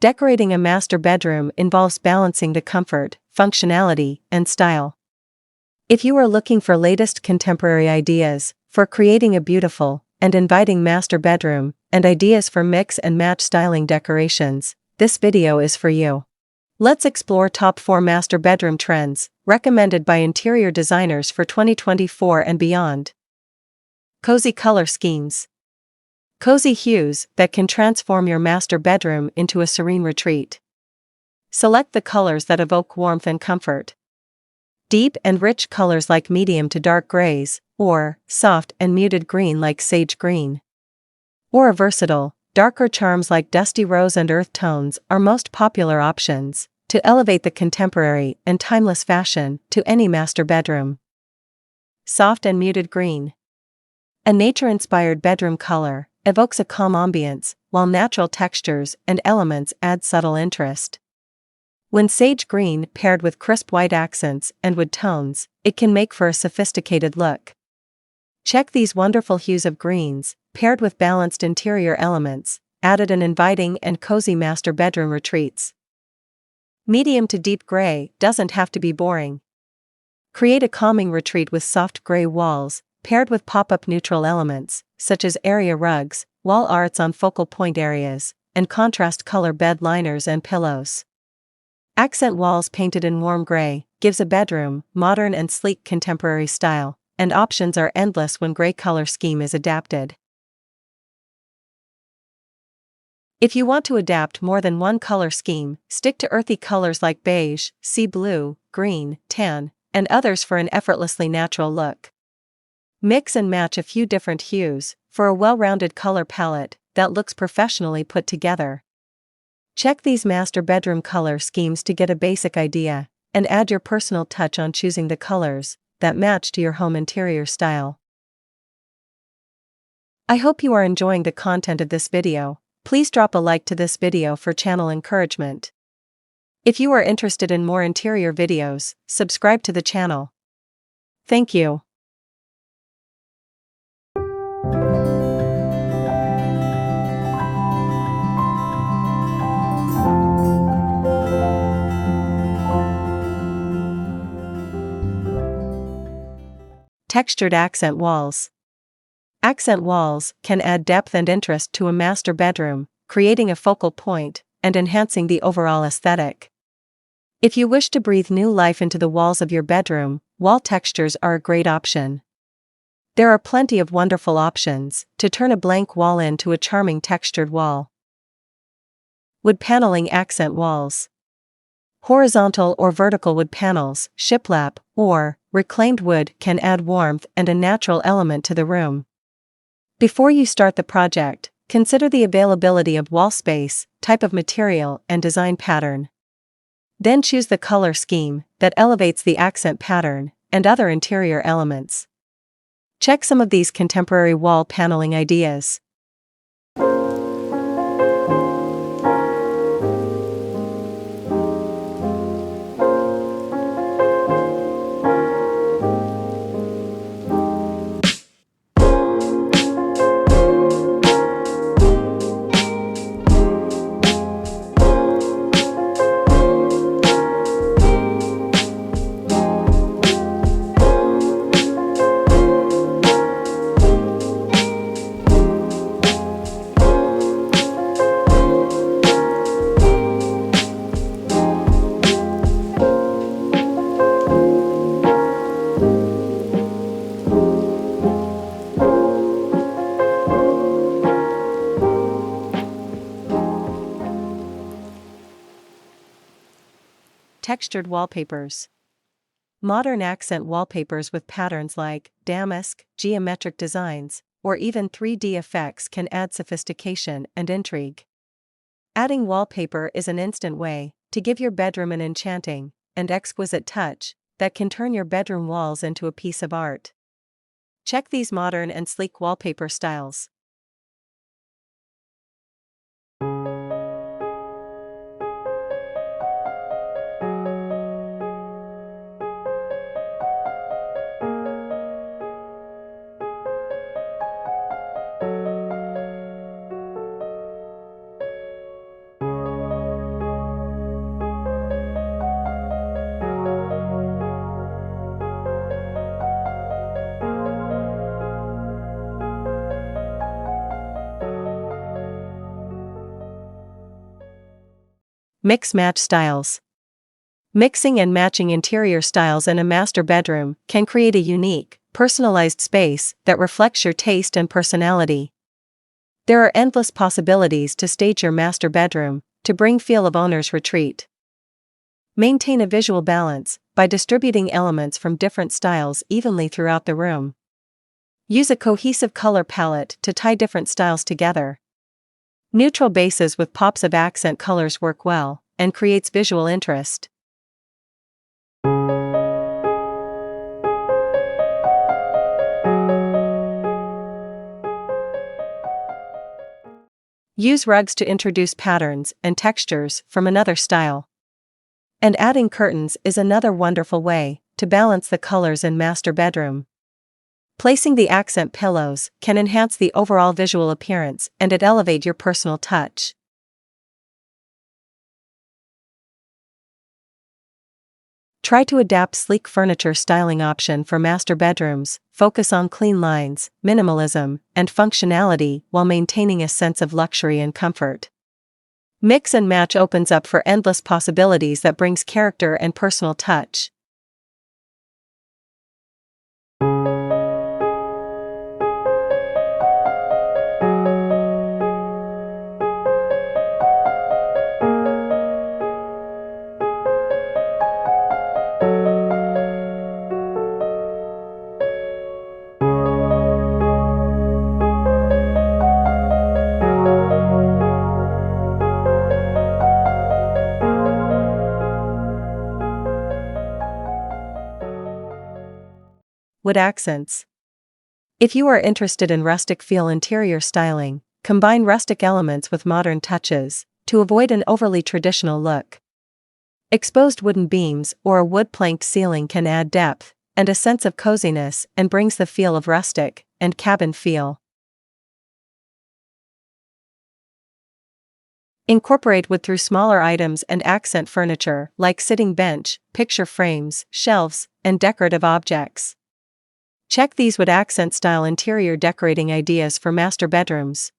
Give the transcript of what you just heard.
Decorating a master bedroom involves balancing the comfort, functionality, and style. If you are looking for latest contemporary ideas for creating a beautiful and inviting master bedroom, and ideas for mix and match styling decorations, this video is for you. Let's explore top 4 master bedroom trends recommended by interior designers for 2024 and beyond. Cozy color schemes. Cozy hues that can transform your master bedroom into a serene retreat. Select the colors that evoke warmth and comfort. Deep and rich colors like medium to dark grays, or soft and muted green like sage green. Or versatile, darker charms like dusty rose and earth tones are most popular options to elevate the contemporary and timeless fashion to any master bedroom. Soft and muted green. A nature-inspired bedroom color evokes a calm ambience, while natural textures and elements add subtle interest. When sage green paired with crisp white accents and wood tones, it can make for a sophisticated look. Check these wonderful hues of greens, paired with balanced interior elements, added an inviting and cozy master bedroom retreats. Medium to deep gray doesn't have to be boring. Create a calming retreat with soft gray walls, paired with pop-up neutral elements, such as area rugs, wall arts on focal point areas, and contrast color bed liners and pillows. Accent walls painted in warm gray gives a bedroom modern and sleek contemporary style, and options are endless when gray color scheme is adapted. If you want to adapt more than one color scheme, stick to earthy colors like beige, sea blue, green, tan, and others for an effortlessly natural look. Mix and match a few different hues for a well-rounded color palette that looks professionally put together. Check these master bedroom color schemes to get a basic idea, and add your personal touch on choosing the colors that match to your home interior style. I hope you are enjoying the content of this video. Please drop a like to this video for channel encouragement. If you are interested in more interior videos, subscribe to the channel. Thank you. Textured accent walls. Accent walls can add depth and interest to a master bedroom, creating a focal point and enhancing the overall aesthetic. If you wish to breathe new life into the walls of your bedroom, wall textures are a great option. There are plenty of wonderful options to turn a blank wall into a charming textured wall. Wood paneling accent walls. Horizontal or vertical wood panels, shiplap, or reclaimed wood can add warmth and a natural element to the room. Before you start the project, consider the availability of wall space, type of material, and design pattern. Then choose the color scheme that elevates the accent pattern and other interior elements. Check some of these contemporary wall paneling ideas. Textured wallpapers. Modern accent wallpapers with patterns like damask, geometric designs, or even 3D effects can add sophistication and intrigue. Adding wallpaper is an instant way to give your bedroom an enchanting and exquisite touch that can turn your bedroom walls into a piece of art. Check these modern and sleek wallpaper styles. Mix-match styles. Mixing and matching interior styles in a master bedroom can create a unique, personalized space that reflects your taste and personality. There are endless possibilities to stage your master bedroom to bring feel of owner's retreat. Maintain a visual balance by distributing elements from different styles evenly throughout the room. Use a cohesive color palette to tie different styles together. Neutral bases with pops of accent colors work well and creates visual interest. Use rugs to introduce patterns and textures from another style. And adding curtains is another wonderful way to balance the colors in master bedroom. Placing the accent pillows can enhance the overall visual appearance and elevate your personal touch. Try to adapt sleek furniture styling option for master bedrooms. Focus on clean lines, minimalism, and functionality while maintaining a sense of luxury and comfort. Mix and match opens up for endless possibilities that brings character and personal touch. Wood accents. If you are interested in rustic feel interior styling, combine rustic elements with modern touches to avoid an overly traditional look. Exposed wooden beams or a wood-planked ceiling can add depth and a sense of coziness and brings the feel of rustic and cabin feel. Incorporate wood through smaller items and accent furniture like sitting bench, picture frames, shelves, and decorative objects. Check these wood accent style interior decorating ideas for master bedrooms.